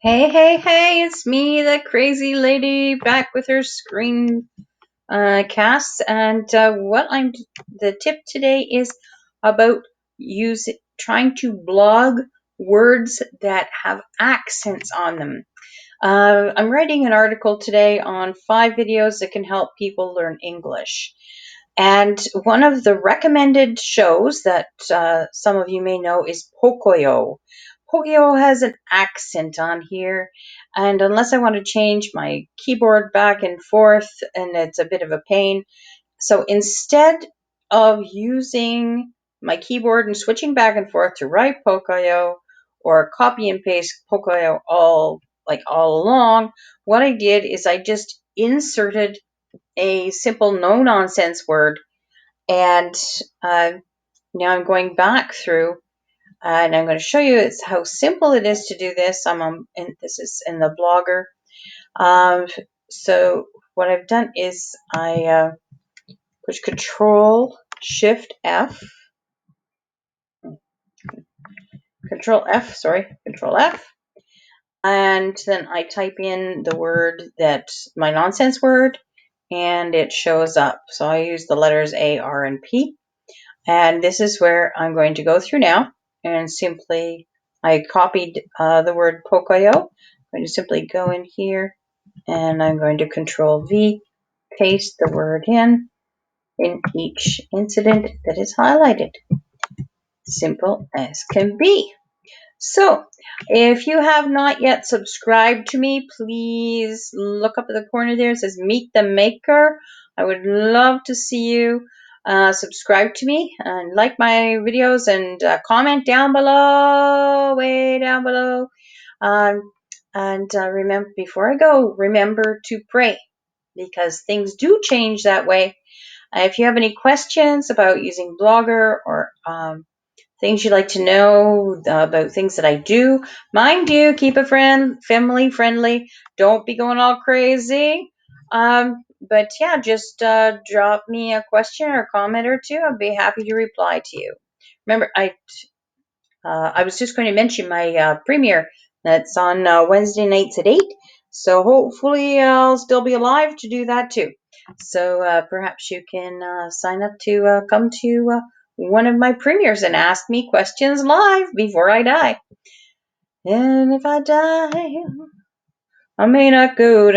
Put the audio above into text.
Hey, it's me, the crazy lady, back with her screen casts. And the tip today is about trying to blog words that have accents on them. I'm writing an article today on 5 videos that can help people learn English. And one of the recommended shows that some of you may know is Pocoyo. Pocoyo has an accent on here, and unless I want to change my keyboard back and forth, and it's a bit of a pain, so instead of using my keyboard and switching back and forth to write Pocoyo or copy and paste Pocoyo all along, what I did is I just inserted a simple no-nonsense word, and now I'm going back through and I'm going to show you how simple it is to do this. This is in the Blogger. So what I've done is I push Control Shift F, Control F, and then I type in the word my nonsense word, and it shows up. So I use the letters A, R, and P. And this is where I'm going to go through now, and I copied the word Pocoyo. I'm going to simply go in here, and I'm going to Control V, paste the word in each incident that is highlighted. Simple as can be. So, if you have not yet subscribed to me, please look up at the corner there. It says Meet the Maker. I would love to see you subscribe to me and like my videos, and comment down below, way down below. And remember, before I go, remember to pray, because things do change that way. If you have any questions about using Blogger, or things you'd like to know about things that I do, mind you, keep it family friendly. Don't be going all crazy. But yeah, just drop me a question or a comment or two. I'd be happy to reply to you. Remember, I was just going to mention my premiere that's on Wednesday nights at 8. So hopefully I'll still be alive to do that too. So perhaps you can sign up to come to one of my premieres and ask me questions live before I die. And if I die, I may not go to